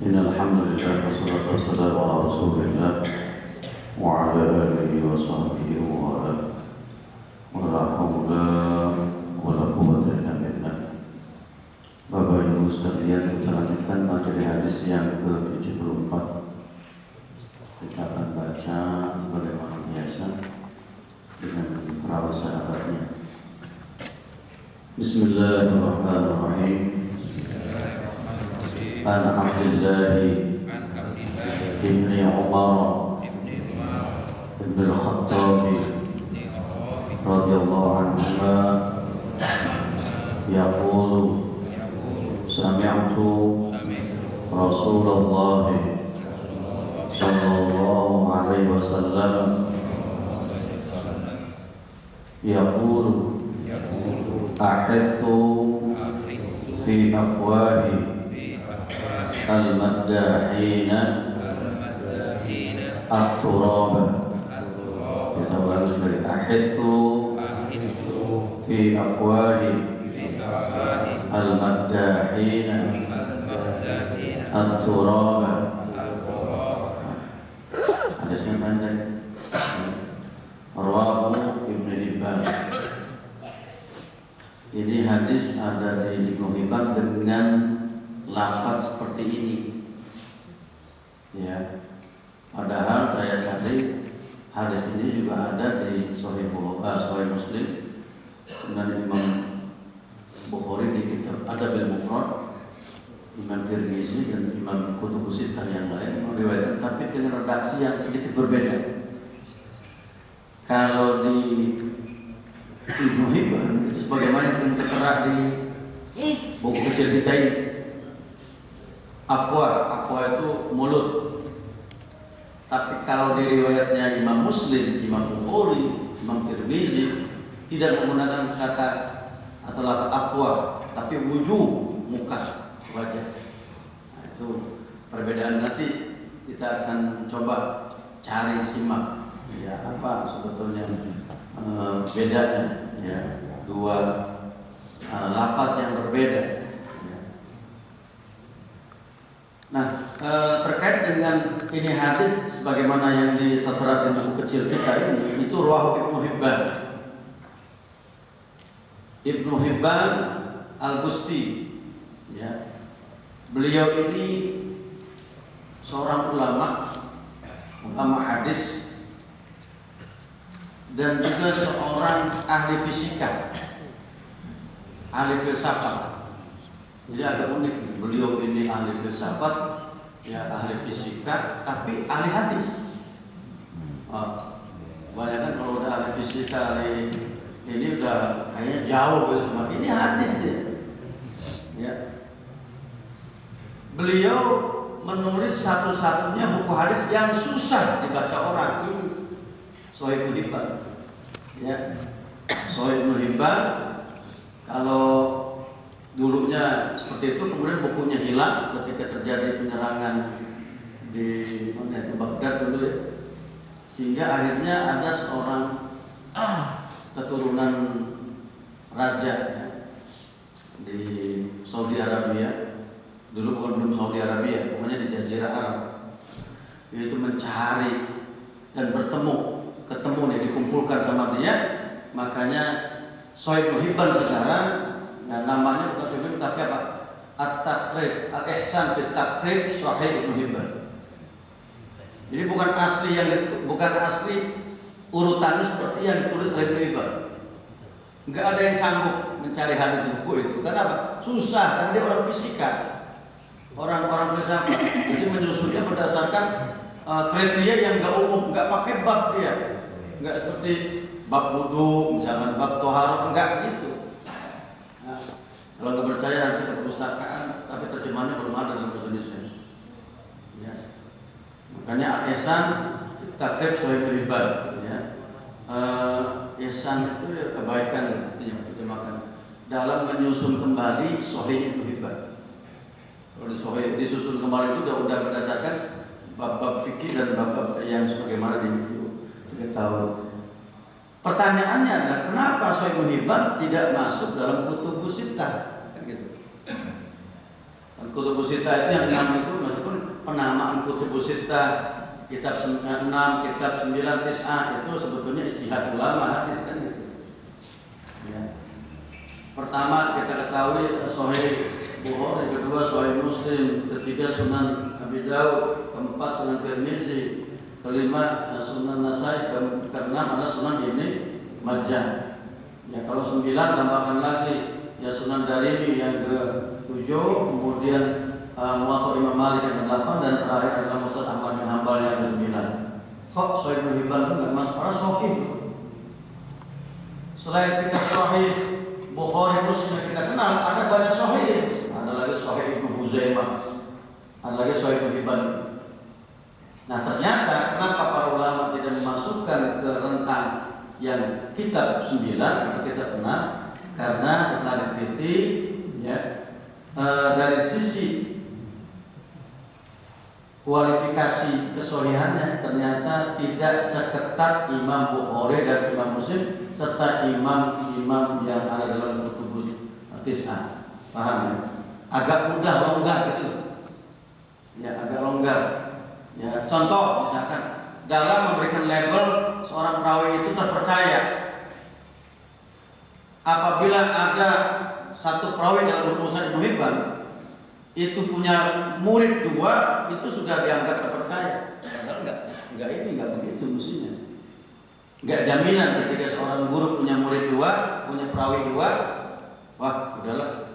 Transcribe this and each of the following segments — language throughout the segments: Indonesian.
إن الحمد لله والصلاة والسلام على رسول الله وعلى آله وصحبه ولا حول ولا قوة إلا بالله. Bapak Ibu sekalian, kita lanjutkan materi hadis yang ke-74. Kita akan baca sebagaimana biasa dengan perawasan Arabnya. Bismillahirrahmanirrahim. An Abdullah ibn Umar ibn al-Khattab radhiyallahu anhuma yaqulu sami'tu Rasulullah sallallahu alaihi wasallam yaqulu a'ithu fi afwahi al-maddahina at-turaba. Kita ulangi sekali. Ahithu fi afwahi al-maddahina at-turaba. Hadisnya pendek. Rawahu Ibnu Hibban. Ini hadis ada di Ibnu Hibban dengan lafaz seperti ini, ya. Padahal saya cari hadis ini juga ada di Sahih Muslim dan Imam Bukhari di kitab Adabil Mufrad, Imam Tirmizi dan Imam Kutubus Sittah yang lain meriwayatkan, tapi dengan redaksi yang sedikit berbeda. Kalau di Ibnu Hibban itu sebagaimana yang tertera di buku kecil kita ini. Afwa itu mulut. Tapi kalau di riwayatnya Imam Muslim, Imam Bukhari, Imam Tirmizi tidak menggunakan kata atau lafaz afwa, tapi wujuh, muka, wajah. Nah, itu perbedaan. Nanti kita akan coba cari simak, ya, apa sebetulnya bedanya, ya, dua lafaz yang berbeda. Nah, terkait dengan ini hadis sebagaimana yang tertera di buku kecil kita ini, itu rawahu Ibnu Hibban. Ibnu Hibban Al-Busti, ya. Beliau ini seorang ulama hadis dan juga seorang ahli fisika, ahli filsafat. Jadi agak unik nih. Beliau ini ahli filsafat, ya, ahli fisika, tapi ahli hadis. Banyak kan kalau udah ahli fisika, ahli ini udah kayaknya jauh gitu sama ini hadis dia. Ya. Beliau menulis satu-satunya buku hadis yang susah dibaca orang, ini Sahih Ibnu Hibban. Ya. Sahih Ibnu Hibban kalau dulunya seperti itu, kemudian bukunya hilang ketika terjadi penyerangan di mana itu, Baghdad dulu, ya. Sehingga akhirnya ada seorang keturunan raja, ya, di Saudi Arabia. Dulu bukan belum Saudi Arabia, pokoknya di Jazirah Arab. Itu mencari dan ketemu nih, dikumpulkan sama dia. Makanya Sahih Ibnu Hibban sekarang, nah, namanya bukan Ibnu, tapi apa? At-Taqrib, Al-Ihsan fi Taqrib Sahih Ibnu Hibban. Jadi bukan asli urutannya seperti yang ditulis oleh Ibnu Hibban. Enggak ada yang sanggup mencari hadis di buku itu. Kenapa? Susah, karena dia orang fisika, orang filsafat. Jadi menyusunnya berdasarkan kriteria yang enggak umum, enggak pakai bab dia. Enggak seperti bab wudu, misalkan bab tohar, enggak gitu. Nah, kalau nggak percaya nanti ke perpustakaan, tapi terjemahannya belum ada dalam bahasa Indonesia. Ya. Makanya Al-Ihsan Taqrib Sahih Ibnu Hibban, ya. Ihsan itu ya kebaikan yang diterjemahkan dalam menyusun kembali Sahih Ibnu Hibban. Kalau disusun kembali itu udah berdasarkan bab-bab fikih dan bab-bab yang sebagaimana diketahui. Pertanyaannya adalah kenapa Sahih Ibnu Hibban tidak masuk dalam Kutubus Sittah? Gitu. Kutubus Sittah itu yang 6 itu meskipun penamaan Kutubus Sittah kitab 6, kitab 9, Tis'ah itu sebetulnya ijtihad ulama hadis kan gitu. Ya. Pertama kita ketahui Sahih Bukhari, kedua Sahih Muslim, ketiga Sunan Abi Daud, keempat Sunan Tirmizi, kelima Sunan Nasai, keenam adalah Sunan Ibnu Majah. Ya kalau 9 tambahkan lagi ya Sunan Darimi yang ke-7, kemudian Muwatta Imam Malik yang ke-8 dan terakhir adalah Musnad Ahmad bin Hanbal yang ke-9. Kok Sahih Ibnu Hibban itu enggak masuk? Karena sahih. Selain kitab Sahih Bukhari Muslim yang kita kenal, ada banyak sahih. Ada lagi Sahih Ibnu Huzaimah, ada lagi Sahih Ibnu Hibban. Nah ternyata kenapa para ulama tidak memasukkan ke rentang yang kitab 9 atau kitab 6? Karena setelah diteliti ya, dari sisi kualifikasi kesohihannya ternyata tidak seketat Imam Bukhari dan Imam Muslim serta imam-imam yang ada dalam kutubus Tis'ah. Paham ya? Agak mudah longgar gitu. Ya, agak longgar. Ya, contoh misalkan dalam memberikan label seorang perawi itu terpercaya. Apabila ada satu perawi dalam Musnad Ibnu Hibban itu punya murid 2, itu sudah dianggap terpercaya. Padahal enggak begitu mestinya. Enggak jaminan ketika seorang guru punya murid 2, punya perawi 2, wah udahlah.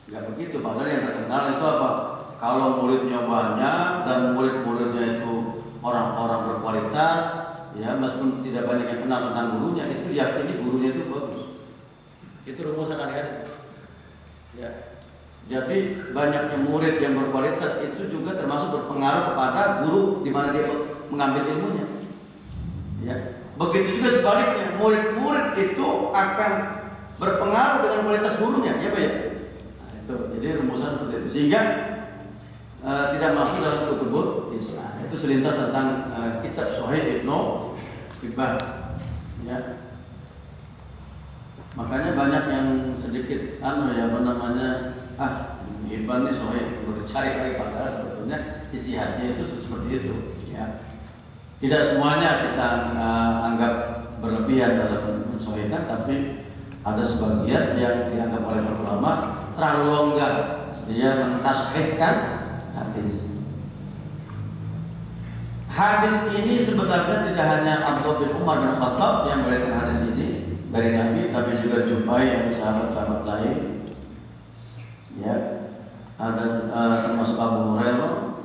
Enggak begitu. Padahal yang terkenal itu apa? Kalau muridnya banyak dan murid-muridnya itu orang-orang berkualitas, ya meskipun tidak banyak yang kenal tentang gurunya, itu yakini gurunya itu bagus. Itu rumusan adik-adik. Ya. Jadi banyaknya murid yang berkualitas itu juga termasuk berpengaruh kepada guru di mana dia mengambil ilmunya. Ya. Begitu juga sebaliknya, murid-murid itu akan berpengaruh dengan kualitas gurunya, ya Pak ya. Nah, itu. Jadi rumusan seperti itu. Sehingga tidak masuk dalam kutubus Tis'ah. Itu selintas tentang kitab Sahih Ibnu Hibban. Ya. Makanya banyak yang sedikit Hibban ini Sahih, perlu dicari lagi padahal sebetulnya ijtihadnya itu seperti itu. Ya. Tidak semuanya kita anggap berlebihan dalam mensahihkan, tapi ada sebagian yang dianggap oleh para ulama terlalu longgar, dia mentasbihkan hadis. Hadis ini sebenarnya tidak hanya Abdullah bin Umar bin Khattab yang meriwayatkan hadis ini dari Nabi, tapi juga jumpai yang sahabat-sahabat lain. Ya, ada termasuk Abu Hurairah.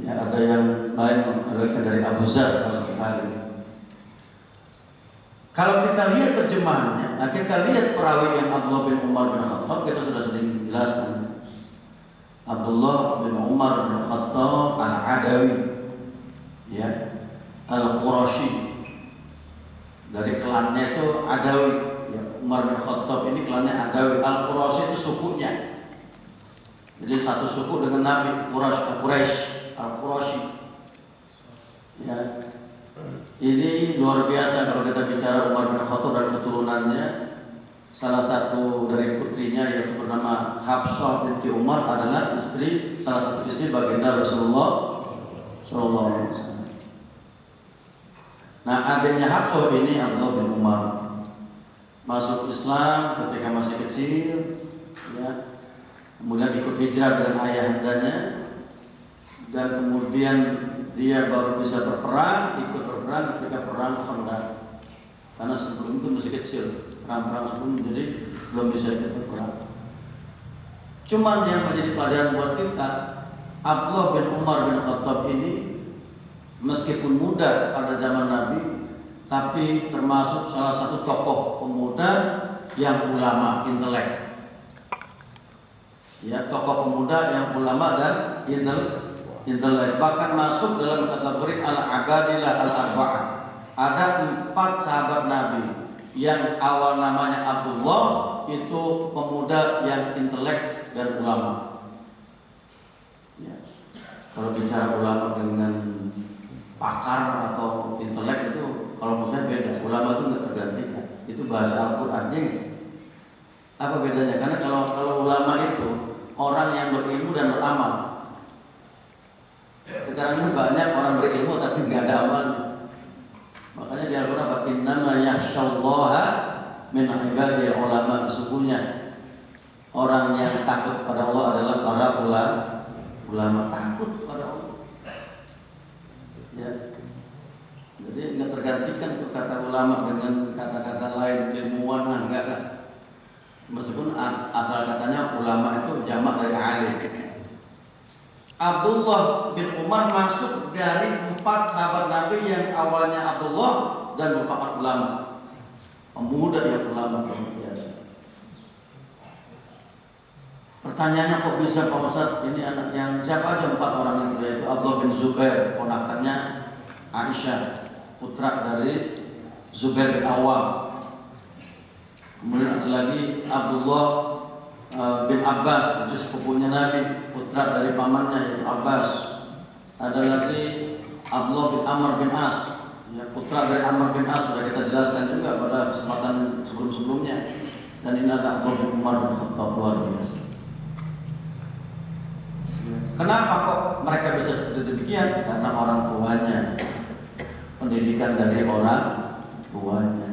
Ya, ada yang lain meriwayatkan dari Abu Dzar Al-Ghifari. Kalau kita lihat terjemahannya, kita lihat perawi yang Abdullah bin Umar bin Khattab, kita sudah sering jelaskan. Abdullah bin Umar bin Khattab Al-Adawi, ya, Al-Qurashi. Dari klannya itu Adawi, ya, Umar bin Khattab ini klannya Adawi. Al-Qurashi itu sukunya. Jadi satu suku dengan Nabi Quraisy, Al-Qurashi. Ya. Ini luar biasa kalau kita bicara Umar bin Khattab dan keturunannya. Salah satu dari putrinya yaitu bernama Hafsah binti Umar adalah salah satu istri baginda Rasulullah sallallahu alaihi wasallam. Nah, adiknya Hafsah ini Abdullah bin Umar masuk Islam ketika masih kecil, ya. Kemudian ikut hijrah dengan ayahandanya dan kemudian dia baru bisa ikut berperang ketika perang Khandaq. Karena sebelum itu masih kecil, perang-perang sebelum, jadi belum bisa ikut berperang. Cuman yang menjadi pelajaran buat kita, Abdullah bin Umar bin Khattab ini meskipun muda pada zaman Nabi, tapi termasuk salah satu tokoh pemuda yang ulama, intelek. Ya, tokoh pemuda yang ulama dan intelek. Bahkan masuk dalam kategori al-abadilah al-arba'ah. Ada 4 sahabat Nabi yang awal namanya Abdullah, itu pemuda yang intelek dan ulama. Ya. Kalau bicara ulama dengan pakar atau intelek itu, kalau menurut saya beda. Ulama itu nggak tergantikan. Itu bahasa Al-Qur'annya. Apa bedanya? Karena kalau ulama itu orang yang berilmu berilmu dan beramal. Sekarang ini banyak orang berilmu tapi nggak ada amalnya. Makanya di Al-Quran, innama yakhsyallaha min ibadil ulama, sesungguhnya orang yang takut pada Allah adalah para ulama. Takut pada Allah. Ya. Jadi nggak tergantikan tuh kata ulama dengan kata-kata lain, ilmuwan, enggak kan? Meskipun asal katanya ulama itu jamak dari alim. Abdullah bin Umar masuk dari 4 sahabat Nabi yang awalnya Abdullah dan merupakan ulama, pemuda yang ulama biasa. Pertanyaannya kok bisa Pak Ustaz ini anak yang siapa aja 4 orang itu, yaitu Abdullah bin Zubair, ponakannya Aisyah, putra dari Zubair bin Awam. Kemudian ada lagi Abdullah bin Abbas, itu sepupunya Nabi, putra dari pamannya yaitu Abbas. Ada lagi Abdullah bin Amr bin As, ya, putra dari Amr bin As, sudah kita jelaskan juga pada kesempatan sebelum-sebelumnya. Dan ini ada Abdullah bin Umar bin Khattab, luar biasa. Kenapa kok mereka bisa seperti demikian? Karena orang tuanya, pendidikan dari orang tuanya.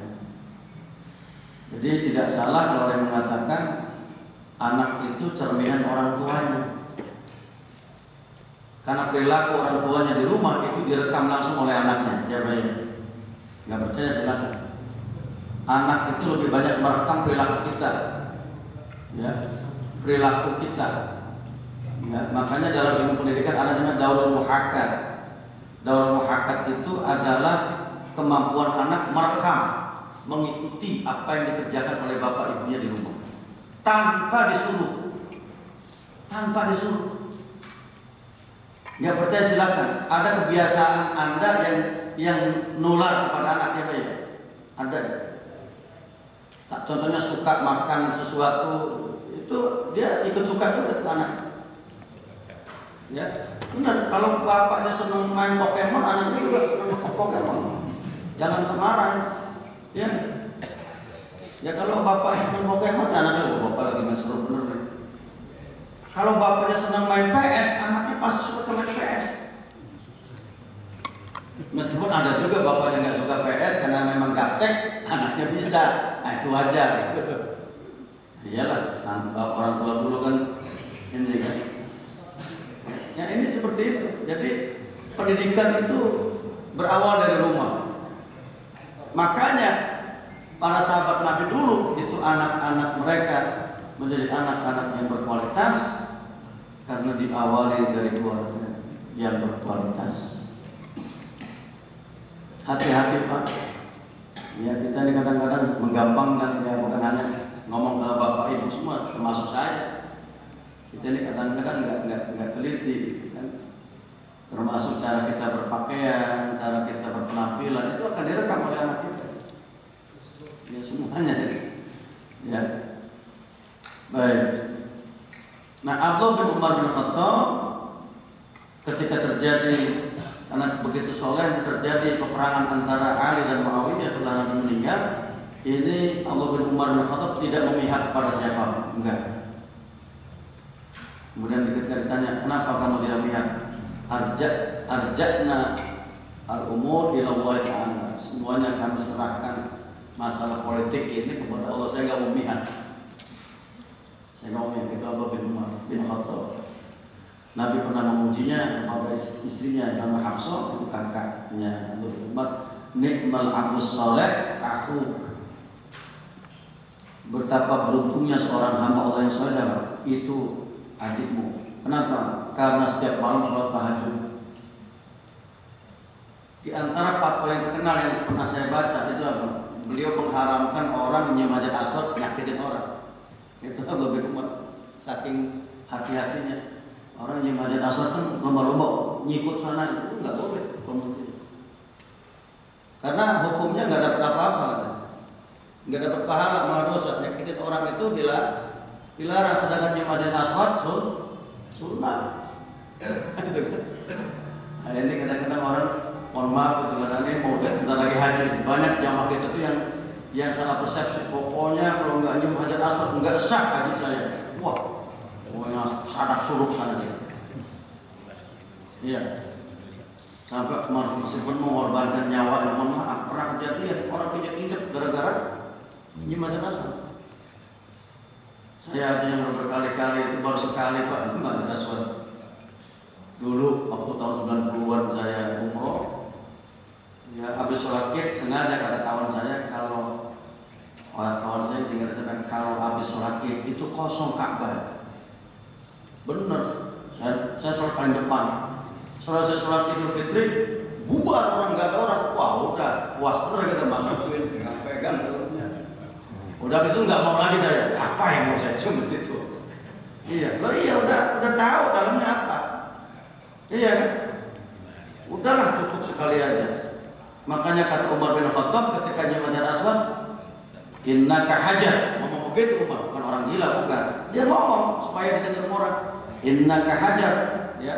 Jadi tidak salah kalau orang mengatakan anak itu cerminan orang tuanya. Karena perilaku orang tuanya di rumah itu direkam langsung oleh anaknya. Ya baik. Nggak percaya silakan. Anak itu lebih banyak merekam perilaku kita. Ya, perilaku kita. Ya, makanya dalam ilmu pendidikan ada namanya daurul muhakkat. Daurul muhakkat itu adalah kemampuan anak merekam, mengikuti apa yang dikerjakan oleh bapak ibunya di rumah tanpa disuruh. Nggak percaya silakan. Ada kebiasaan Anda yang nular kepada anaknya Pak ya? Ada. Contohnya suka makan sesuatu, itu dia ikut suka juga ke anak. Ya, benar. Kalau bapaknya senang main Pokemon, anaknya juga senang Pokemon. Jangan semarang. Ya. Ya kalau bapaknya senang Pokemon, anaknya bapak lagi main seru bener nih. Kalau bapaknya senang main PS, anaknya pasti suka main PS. Meskipun ada juga bapak yang nggak suka PS karena memang gaptek, anaknya bisa. Nah itu wajar. Iyalah, orang tua dulu kan ini kan. Ya ini seperti itu. Jadi pendidikan itu berawal dari rumah. Makanya para sahabat Nabi dulu itu anak-anak mereka menjadi anak-anak yang berkualitas karena diawali dari keluarga yang berkualitas. Hati-hati Pak. Ya kita ini kadang-kadang menggampangkan, ya bukan hanya ngomong ke bapak ibu semua, termasuk saya. Kita ini kadang-kadang nggak teliti, kan? Termasuk cara kita berpakaian, cara kita berpenampilan itu akan direkam oleh anak kita. Ya semuanya. Ya. Baik. Nah Abdullah bin Umar bin Khattab ketika terjadi, karena begitu soleh terjadi peperangan antara Ali dan Muawiyah setelah Nabi meninggal, ini Abdullah bin Umar bin Khattab tidak memihak pada siapa, enggak. Kemudian ketika ditanya, kenapa kamu tidak memihak? Arja'na al-umur ila Allah Ta'ala. Semuanya kami serahkan masalah politik ini kepada Allah. Saya enggak memihak. Saya enggak memihak. Itu Abdullah bin Umar bin Khattab. Nabi pernah memujinya kepada istrinya nama Hafsah, itu kakaknya Abdullah bin Umar. Nikmal abdus saleh akhuk. Betapa beruntungnya seorang hamba Allah yang saleh, itu adikmu. Kenapa? Karena setiap malam sholat tahajud. Di antara fatwa yang terkenal yang pernah saya baca itu apa? Beliau mengharamkan orang menyium Hajar Aswad nyakitin orang. Itu Abdullah bin Umar. Saking hati-hatinya. Orang nyium Hajar Aswad kan lomba-lomba nyikut sana, itu nggak boleh. Karena hukumnya nggak dapat apa-apa, nggak dapat pahala, malah dosa. Nyakitin orang itu dilarang, sedangkan nyium Hajar Aswad sunnah. Nah ini kadang-kadang orang, mohon maaf, kadang-kadang ini mau bentar lagi haji. Banyak jamaah kita tuh yang salah persepsi. Pokoknya kalau nggak nyium Hajar Aswad nggak sah haji saya. Wah, pokoknya sadak suruh sana sih. Iya. Sampai meskipun mengorbankan nyawa, mohon maaf, pernah kejadian orang keinjek-injek gara-gara ini macam-macam. Saya ada yang berkali-kali, itu baru sekali Pak, itu nggak kita suat. Dulu waktu tahun 90-an saya umroh, ya habis sholat Id sengaja kata kawan saya, kalau kawan saya dengar kalau habis sholat Id itu kosong Ka'bah. Bener, saya sholat paling depan. Setelah saya sholat Idul Fitri, bubar orang, nggak ada orang. Wah udah, puas bener kita masukin, pegang. Udah habis itu nggak mau lagi saya. Apa yang mau saya cium di situ? Iya, lo iya udah tahu dalamnya apa. Iya kan? Udahlah cukup sekali aja. Makanya kata Umar bin Khattab ketika nyium Hajar Aswad, innaka hajar. Ngomong begitu Umar, bukan orang gila, bukan. Dia ngomong supaya didengar orang. Innaka hajar, ya.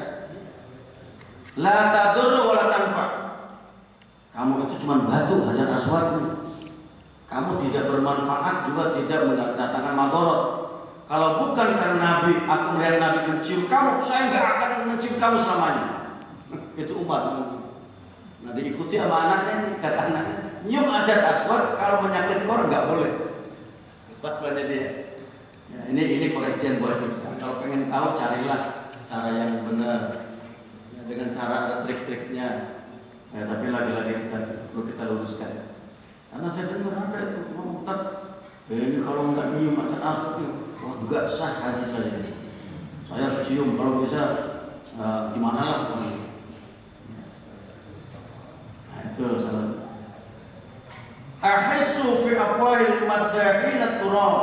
La tadurru wa la tanfa. Kamu itu cuma batu, Hajar Aswad. Kamu tidak bermanfaat juga tidak mendatangkan madarat. Kalau bukan karena Nabi, aku melihat Nabi mencium kamu, saya nggak akan mencium kamu selamanya. Itu Umar. Nah diikuti sama anaknya ini, kata anaknya, nyium Hajar Aswad kalau menyakiti orang nggak boleh. Fatwanya dia. Ya, ini koreksian buat kita. Kalau pengen tahu carilah cara yang benar. Ya, dengan cara ada trik-triknya. Ya, tapi lagi-lagi perlu kita luruskan. Karena saya dengar ada itu ngomong ini kalau nggak nyium Hajar Aswad nggak sah haji saya. Saya cium kalau bisa gimana lah. Nah itu salah satu. Ahissu fi afwahil maddahin at-turab.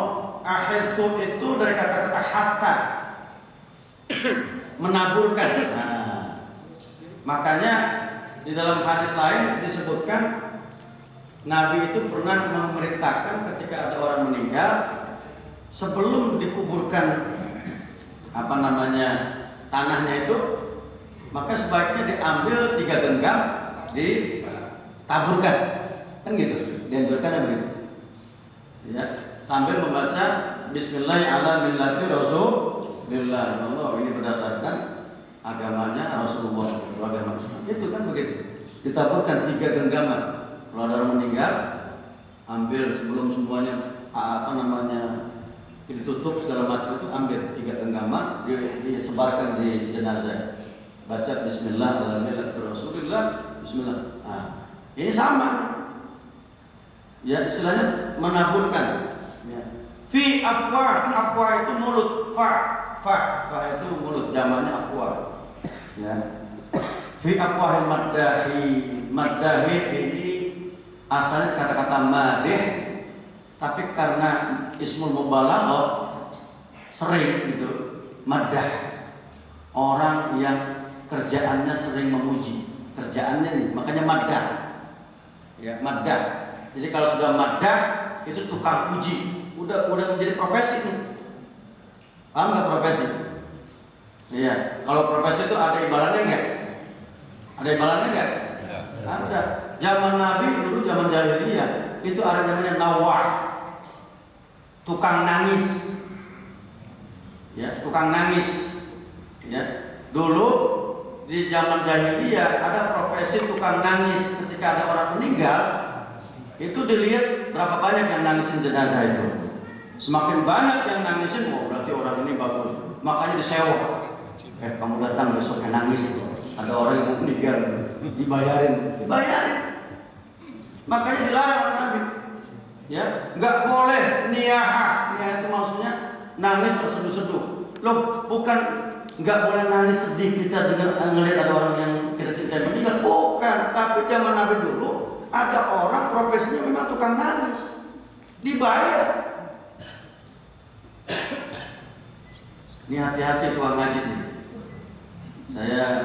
Ahissu itu dari kata-kata hassa, menaburkan. Nah, makanya di dalam hadis lain disebutkan Nabi itu pernah memerintahkan ketika ada orang meninggal sebelum dikuburkan tanahnya itu, maka sebaiknya diambil 3 genggam ditaburkan, kan gitu, dianjurkan begitu. Ya, sambil membaca Bismillah ala millati Rasulillah. Allah ini berdasarkan agamanya Rasulullah, agama Islam. Itu kan begitu. Ditaburkan 3 genggaman. Kalau ada orang meninggal, ambil sebelum semuanya ditutup segala macam itu, ambil 3 genggaman, disebarkan di jenazah. Baca Bismillah ala millati Rasulillah. Bismillah. Nah, ini sama. Ya, istilahnya menaburkan. Ya. Fi afwah itu mulut, fa itu mulut, jamaknya afwah. Ya. Fi afwahil maddahi ini asalnya kata-kata madih, tapi karena ismul mubalaghah sering gitu, maddah. Orang yang kerjaannya sering memuji, kerjaannya nih, makanya maddah. Ya, maddah. Jadi kalau sudah maddah itu tukang puji, udah menjadi profesi nih. Paham nggak profesi? Iya. Kalau profesi itu ada imbalannya nggak? Ada imbalannya nggak? Ada. Zaman Nabi dulu, zaman jahiliyah itu ada namanya nawah, tukang nangis. Ya, tukang nangis. Ya. Dulu di zaman jahiliyah ada profesi tukang nangis. Ketika ada orang meninggal, itu dilihat berapa banyak yang nangisin jenazah itu. Semakin banyak yang nangisin, berarti orang ini bagus. Makanya disewa. Kamu datang besok yang nangis. Ada orang yang mau meninggal, dibayarin. Makanya dilarang oleh Nabi. Ya, nggak boleh niyaha. Niyaha itu maksudnya nangis terseduh-seduh. Loh, bukan nggak boleh nangis sedih kita dengan ngelihat ada orang yang kita cintai meninggal. Bukan, tapi zaman Nabi dulu ada orang profesinya memang tukang nangis, dibayar. Ini hati-hati tukang ngaji nih.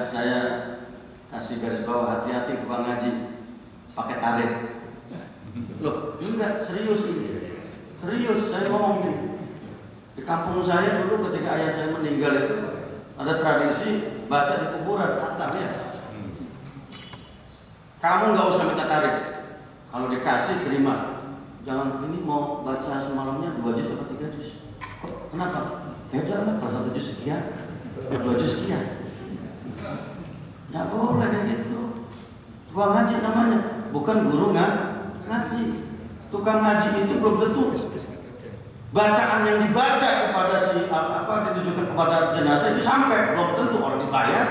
Saya kasih garis bawah, hati-hati tukang ngaji pakai tarif. Loh, enggak, serius ini. Serius, saya ngomong ini. Di kampung saya dulu ketika ayah saya meninggal itu ada tradisi baca di kuburan, atap ya. Kamu nggak usah minta tarif. Kalau dikasih terima. Jangan, ini mau baca semalamnya 2 juz atau 3 juz. Kok? Kenapa? Ya udah, kalau 1 juz sekian. baju sekian. Nggak boleh kayak gitu. Tukang ngaji namanya, bukan guru ngaji. Tukang ngaji itu belum tentu bacaan yang dibaca kepada ditujukan kepada jenazah itu sampai, belum tentu orang dibayar.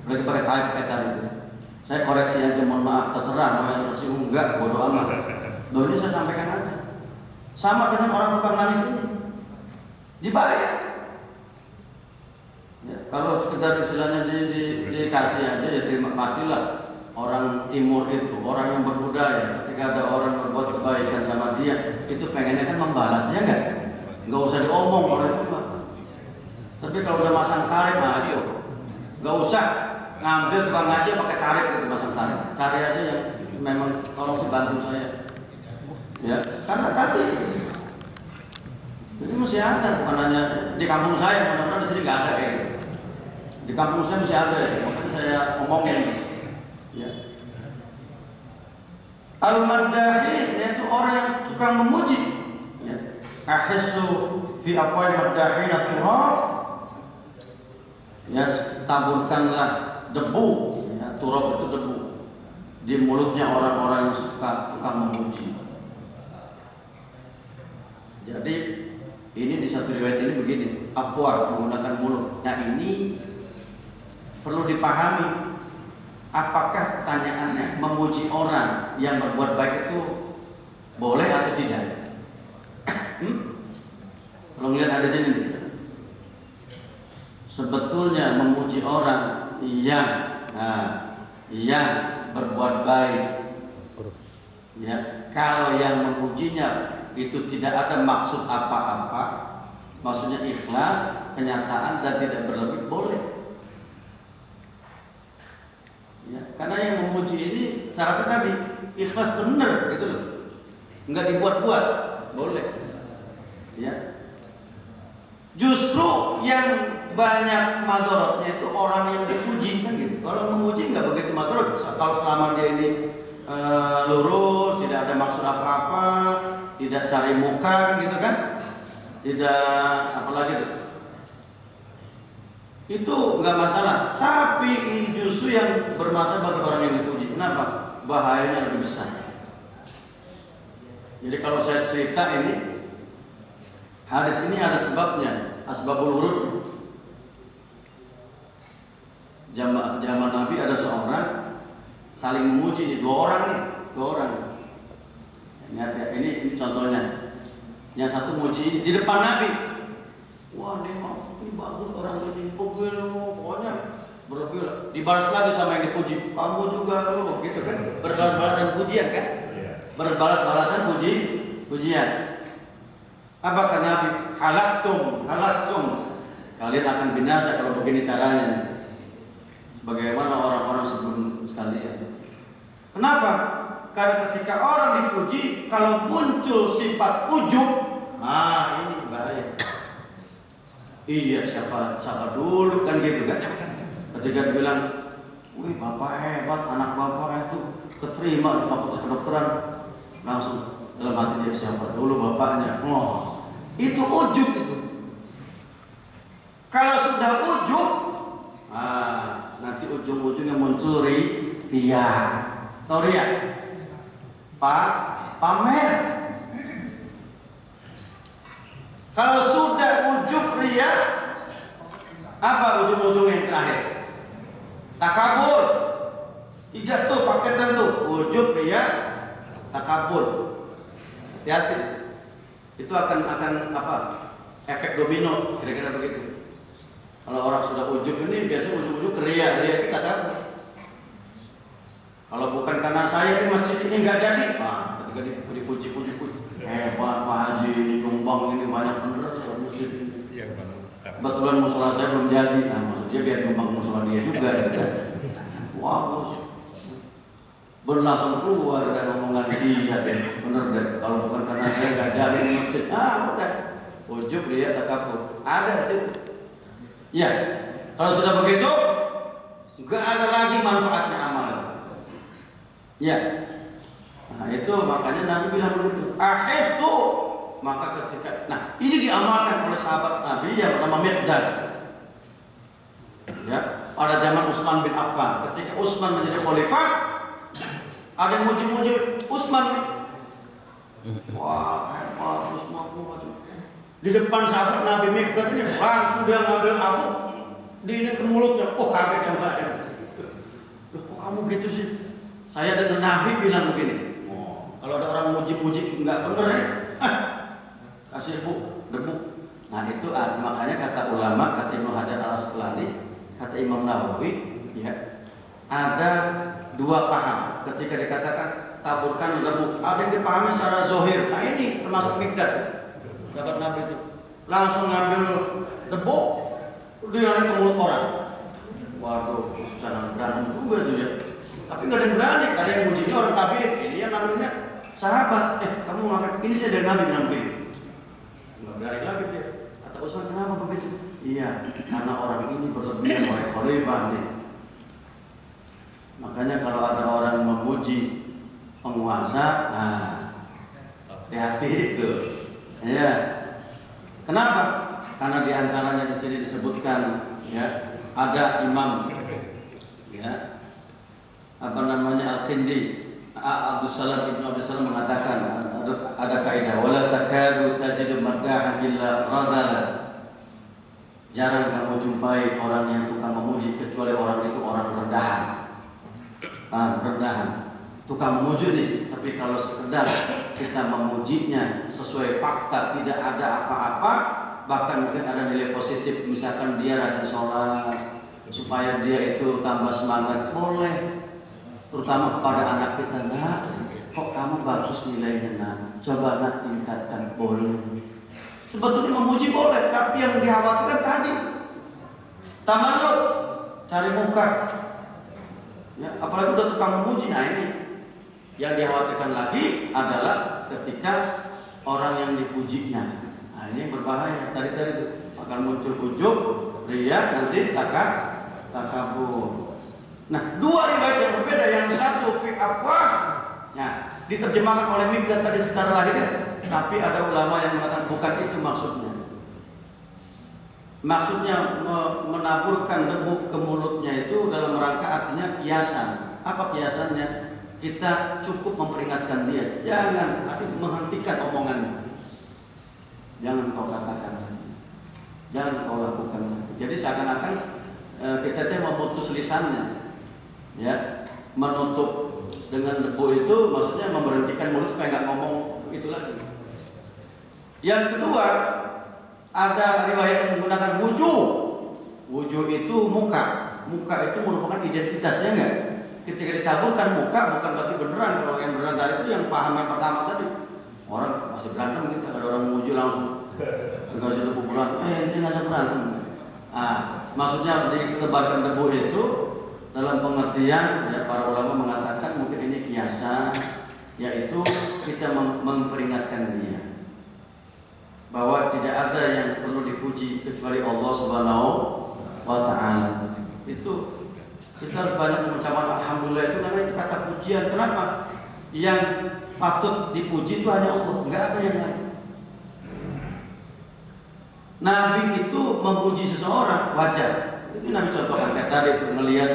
Lagi pakai tarik itu. Saya koreksi aja, mohon maaf, terserah mau yang tersinggung enggak, bodo amat. Loh, ini saya sampaikan aja. Sama dengan orang tukang nangis ini, dibayar. Ya, kalau sekedar istilahnya dikasih aja ya terima kasih lah. Orang timur itu, orang yang berbudaya, ketika ada orang berbuat kebaikan sama dia, itu pengennya kan membalasnya enggak? Enggak usah diomong kalau itu mah. Tapi kalau udah masang tarik, ayo, enggak usah ngambil tukang ngaji pakai tarik gitu, masang tarik. Tarik aja yang memang tolong sih bantu saya. Ya, karena tadi ini masih ada, bukan hanya di kampung saya, mudah-mudahan di sini nggak ada kayak gitu. Di kampung saya masih ada, makanya saya ngomongin. Ya. Al-maddahin yaitu orang yang tukang memuji. Ya. Ahissu fi afwal maddahin turab. Ya, taburkanlah debu. Ya, turab itu debu di mulutnya orang-orang yang suka tukang memuji. Jadi ini di satu riwayat ini begini, afwar menggunakan mulut. Nah ini perlu dipahami. Apakah pertanyaannya memuji orang yang berbuat baik itu boleh atau tidak? Kalau melihat ada sini, sebetulnya memuji orang yang berbuat baik, ya, kalau yang memujinya itu tidak ada maksud apa-apa, maksudnya ikhlas, kenyataan dan tidak berlebih, boleh. Ya, karena yang memuji ini syaratnya tadi ikhlas benar gitu loh, nggak dibuat-buat, boleh. Ya. Justru yang banyak madorotnya itu orang yang dipuji kan gitu. Kalau memuji nggak begitu madorot, kalau selama dia ini lurus, tidak ada maksud apa-apa, tidak cari muka kan gitu kan, tidak apalagi itu nggak masalah. Tapi justru yang bermasalah bagi orang yang dipuji. Kenapa? Bahayanya lebih besar. Jadi kalau saya cerita ini, hadis ini ada sebabnya. Asbabul wurud. Zaman Nabi ada seorang saling memuji, dua orang. Ini contohnya. Yang satu muji di depan Nabi. Wah, ini bagus orang ini, pokoknya berlebih. Dibalas lagi sama yang dipuji. Kamu juga lu, gitu kan? Berbalas-balasan pujian kan? Berbalas-balasan pujian. Apa kata Nabi? Halaktum. Kalian akan binasa kalau begini caranya. Bagaimana orang-orang sebelum kalian? Kenapa? Karena ketika orang dipuji, kalau muncul sifat ujub, ini bahaya. Iya, siapa dulu kan gitu kan? Ketika bilang, wih bapak hebat, anak bapak itu keterima di fakultas kedokteran, langsung dalam hati dia, siapa dulu bapaknya? Oh, itu ujub itu. Kalau sudah ujub, nanti ujung-ujungnya muncul ria. Tahu ria? Pamer. Kalau sudah ujub ria, apa ujung-ujungnya yang terakhir? Takabur. Tiga tuh paketan tuh, ujub ria, takabur. Hati-hati. Itu akan apa? Efek domino, kira-kira begitu. Kalau orang sudah ujub ini biasanya ujung-ujung ke ria kita kan. Kalau bukan karena saya di masjid ini nggak jadi, ketika dipuji-puji, hebat Pak Haji ini nyumbang ini banyak bener masjid ini. Kebetulan musola saya belum jadi, maksudnya biar nyumbang musola dia juga, ya kan? Wah, berlangsung keluar dari omongan dia deh, bener deh. Kalau bukan karena saya nggak jadi di masjid, udah ujub dia takabur, ada sih. Ya, kalau sudah begitu, nggak ada lagi manfaatnya amal. Ya, nah itu makanya Nabi bilang begitu. Ahisu, maka ketika, ini diamalkan oleh sahabat Nabi yang bernama bernama Miqdad. Ya, pada zaman Utsman bin Affan, ketika Utsman menjadi khalifah, ada yang muji-muji Utsman. Wah, hebat Utsman. Di depan sahabat Nabi Miqdad ini langsung dia ngambil abu, diinin ke mulutnya. Oh, kaget yang banyak. Loh, kok kamu gitu sih? Saya dengar Nabi bilang begini. Oh, kalau ada orang muji-muji nggak benar ya, kasih debu. Nah itu makanya kata ulama, kata Ibnu Hajar al-Asqalani, kata Imam Nawawi, ya, ada dua paham ketika dikatakan taburkan debu. Ada yang dipahami secara zohir. Nah ini termasuk Miqdad, sahabat Nabi itu langsung ngambil debu, dia ke mulut orang. Waduh, jangan berani juga tuh ya. Tapi nggak ada yang berani, ada yang mujinya orang tabiin. Ini yang namanya sahabat. Kamu ngapain? Ini saya dari Nabi bilang begini. Nggak berani lagi dia. Kata Utsman, kenapa begitu? Iya, karena orang ini berlebihan oleh khalifah nih. Makanya kalau ada orang memuji penguasa, hati-hati itu. Ya. Kenapa? Karena diantaranya di sini disebutkan, ya, ada imam, ya, apa namanya Al-Kindi, Abdus Salam Ibnu Abdus Salam mengatakan ada kaidah wala takadu tajidu maddahan illa radala. Jarang kamu jumpai orang yang tukang memuji kecuali orang itu orang rendahan. Rendahan. Tukang memuji nih, tapi kalau sekedar kita memujinya sesuai fakta, tidak ada apa-apa, bahkan mungkin ada nilai positif, misalkan dia rajin sholat supaya dia itu tambah semangat, boleh. Terutama kepada anak kita, nak, kok kamu bagus nilainya, nak, coba nak tingkatkan, boleh. Sebetulnya memuji boleh, tapi yang dikhawatirkan tadi tamaluk, cari muka, ya, apalagi udah tukang memuji. Nah ini yang dikhawatirkan lagi adalah ketika orang yang dipujinya. Nah ini yang berbahaya. Tadi itu akan muncul ujub, riya, nanti takabur. Nah, dua riwayat yang berbeda, yang satu fi afwah, nah, diterjemahkan oleh Miqdad tadi secara lahirnya, tapi ada ulama yang mengatakan bukan itu maksudnya. Maksudnya menaburkan debu ke mulutnya itu dalam rangka artinya kiasan. Apa kiasannya? Kita cukup memperingatkan dia, jangan menghentikan omongannya. Jangan kau katakan lagi, jangan kau lakukan lagi. Jadi seakan-akan kita memutus lisannya. Ya, menutup dengan debu itu maksudnya memberhentikan mulut supaya nggak ngomong itu lagi. Yang kedua, ada riwayat yang menggunakan wujuh. Wujuh itu muka. Muka itu merupakan identitasnya enggak? Ketika ditaburkan muka bukan berarti beneran. Kalau yang beneran tadi itu yang paham yang pertama tadi. Orang masih berantem gitu, ada orang wujuh langsung dikasih debu berantem. Ini ngajak berantem. Maksudnya ditebarkan debu itu dalam pengertian, ya, para ulama mengatakan mungkin ini kiasan, yaitu kita memperingatkan dia bahwa tidak ada yang perlu dipuji kecuali Allah Subhanahu wa Ta'ala. Itu kita harus banyak mengucapkan alhamdulillah itu karena itu kata pujian. Kenapa? Yang patut dipuji itu hanya Allah, nggak ada yang lain. Nabi itu memuji seseorang wajar. Itu Nabi contohkan kayak tadi itu melihat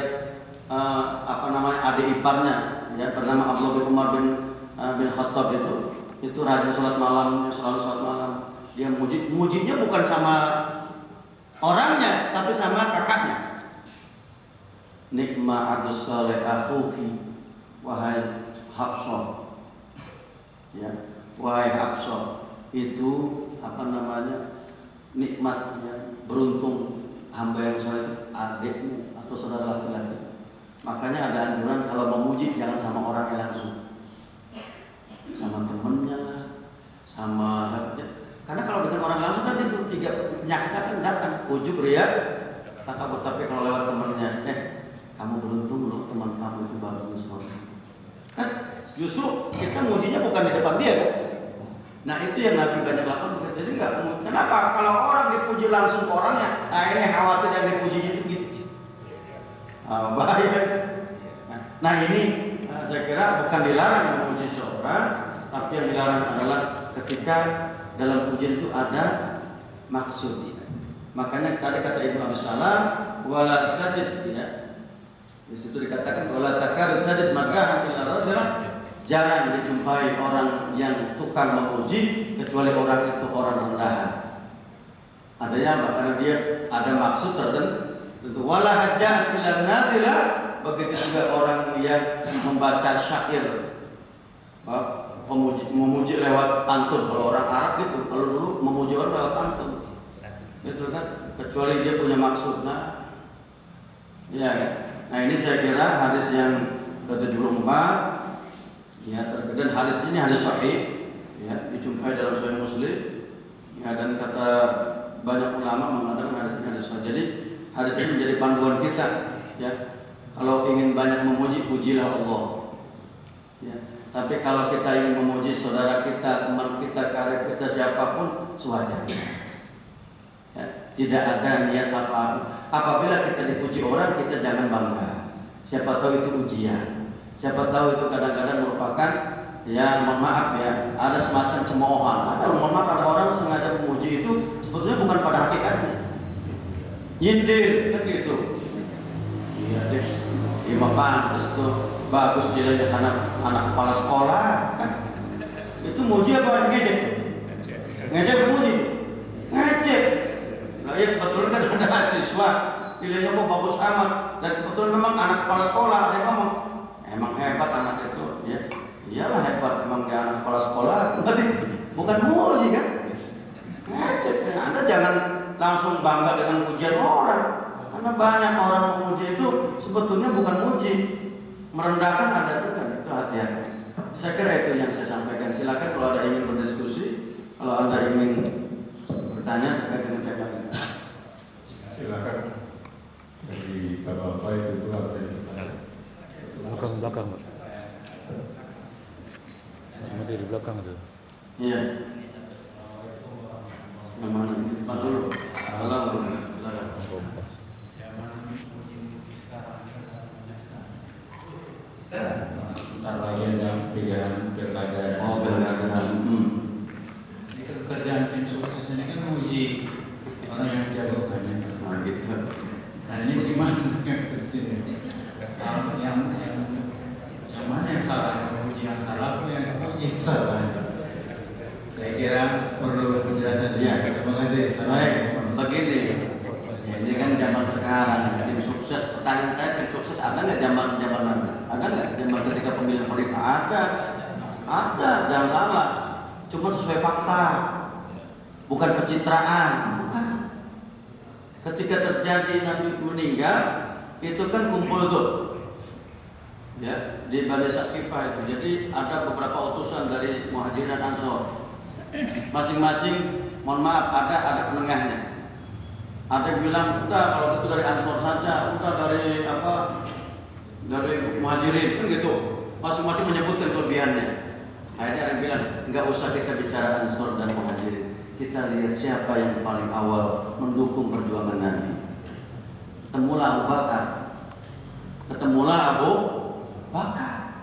adik iparnya, ya, bernama Abdullah bin Umar bin Khattab itu rajin sholat malam, selalu sholat malam. Dia mujinya bukan sama orangnya, tapi sama kakaknya. Nikma abdus saleh akhuki, wahai Hafsah, ya, wahai Hafsah, itu nikmatnya, beruntung hamba yang soleh adikmu atau saudara laki-laki. Makanya ada anjuran kalau memuji jangan sama orangnya langsung, sama temennya lah, sama, karena kalau dengan orang langsung kan itu tiga penyakit akan datang, ujub, riya, takabur. Tapi kalau lewat temennya, kamu beruntung loh, teman kamu itu bagus loh. Justru kita mujinya bukan di depan dia kan? Nah itu yang Nabi banyak lakukan. Jadi enggak, kenapa? Kalau orang dipuji langsung ke orangnya, ini khawatir yang dipujinya itu gitu. Bahaya. Nah ini saya kira bukan dilarang memuji seorang, tapi yang dilarang adalah ketika dalam pujian itu ada maksud. Makanya tadi kata Ibnu Abi Salam, wala tajid, ya. Di situ dikatakan wala takadu tajid madahan illa rajulan, jarang dijumpai orang yang tukang memuji kecuali orang itu orang rendahan. Artinya apa? Karena dia ada maksud tertentu. Wala hajjah illa nadila, begitu juga orang yang membaca syair, memuji lewat pantun. Kalau orang Arab gitu, kalau dulu memuji orang lewat pantun, gitu kan? Kecuali dia punya maksud. Nah, ya. Nah ini saya kira hadis yang ke-74, ya, dan hadis ini hadis sahih, ya, dijumpai dalam Sahih Muslim, ya, dan kata banyak ulama mengatakan hadis ini hadis sahih. Jadi hadis ini menjadi panduan kita, ya. Kalau ingin banyak memuji, pujilah Allah. Ya. Tapi kalau kita ingin memuji saudara kita, teman kita, karib kita, siapapun, sewajarnya. Ya. Tidak ada niat apa-apa. Apabila kita dipuji orang, kita jangan bangga. Siapa tahu itu ujian. Siapa tahu itu kadang-kadang merupakan, ya, mohon maaf ya, ada semacam cemoohan. Ada, mohon maaf, ada orang sengaja memuji itu sebetulnya bukan pada hakikatnya. Nyindir, kan gitu. Iya deh, iya pantas tuh, bagus nilainya karena anak kepala sekolah, kan? Itu muji apa ngejek? Ngejek memuji? Ngejek. Nah, ya kebetulan kan ada mahasiswa nilainya kok bagus amat, dan kebetulan memang anak kepala sekolah, ada yang ngomong emang hebat anak itu, ya iyalah hebat, memang dia anak kepala sekolah, berarti bukan muji kan? Ngecek, Anda jangan langsung bangga dengan pujian orang, karena banyak orang memuji itu sebetulnya bukan muji, merendahkan ada juga, itu hati-hati. Saya kira itu yang saya sampaikan. Silakan kalau ada ingin berdiskusi, kalau Anda ingin bertanya terkait dengan tema ini. Silakan dari bapak-bapak itu apa yang belakang Pak. Masih di belakang itu. Iya. Yang mana? Pak dulu. Kalau Bentar lagi ada pilihan pilkada. oh pilkada. Ini kerjaan tim sukses ini kan menguji orang yang jago kan ya. Nah gitu. Nah ini bagaimana yang mana yang salah, yang menguji yang salah atau yang menguji yang salah? Saya kira perlu penjelasan juga. Terima kasih. Baik, begini. Ya, ini kan zaman sekarang, tim sukses. Pertanyaan saya, tim sukses ada nggak zaman mana? Ada nggak zaman ketika pemilihan politik? Ada. Jangan salah. Cuma sesuai fakta, bukan pencitraan. Bukan. Ketika terjadi Nabi meninggal, itu kan kumpul tuh, ya, di Bani Saqifah itu. Jadi ada beberapa utusan dari Muhajirin dan Ansor. Masing-masing, mohon maaf, ada penengahnya. Ada yang bilang, udah kalau itu dari Ansor saja, udah dari Muhajirin, kan gitu. Masing-masing menyebutkan kelebihannya. Akhirnya ada yang bilang, nggak usah kita bicara Ansor dan Muhajirin. Kita lihat siapa yang paling awal mendukung perjuangan Nabi. Ketemulah Abu Bakar.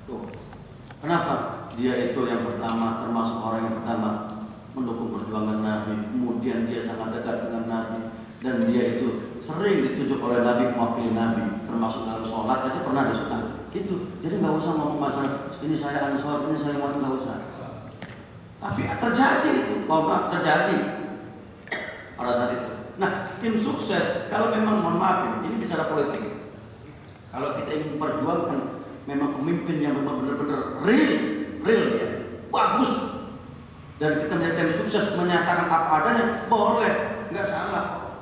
Tuh. Kenapa? Dia itu yang pertama, termasuk orang yang pertama mendukung perjuangan Nabi. Kemudian dia sangat dekat dengan Nabi, dan dia itu sering ditunjuk oleh Nabi mewakili Nabi, termasuk dalam sholat aja pernah disunat. Gitu. Jadi nggak usah ngomong masalah ini saya Ansor, ini saya Muhammad, nggak usah. Tapi terjadi itu, terjadi pada saat itu. Nah, tim sukses kalau memang, mohon maaf, ini bicara politik. Kalau kita ingin memperjuangkan memang pemimpin yang benar-benar real ya, bagus, dan kita menjadi tim sukses menyatakan apa adanya, boleh, nggak salah.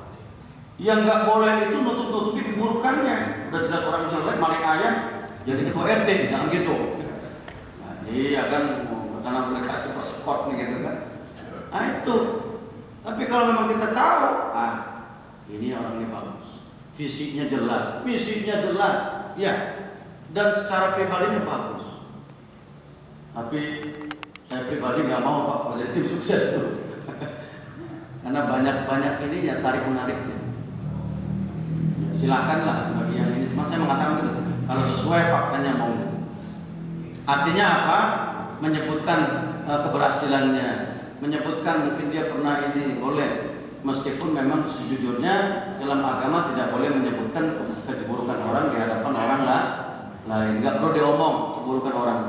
Yang nggak boleh itu nutup-nutupi keburukannya. Udah jelas orang jelek, maling ayam, jadi ketua RT, jangan gitu. Nah, iya kan, karena mereka kasih persekot nih gitu kan. Nah itu. Tapi kalau memang kita tahu, ini orang ini bagus, visinya jelas, misinya jelas, ya, dan secara pribadinya bagus. Tapi saya pribadi nggak mau Pak menjadi tim sukses tuh, karena banyak ini ya tarik menariknya. Ya, silakanlah bagi yang ini. Cuma saya mengatakan gitu, kalau sesuai faktanya mau. Artinya apa? Menyebutkan keberhasilannya, menyebutkan mungkin dia pernah ini, boleh. meskipun memang sejujurnya dalam agama tidak boleh menyebutkan keburukan orang di hadapan orang lain. Nggak perlu diomong keburukan orang.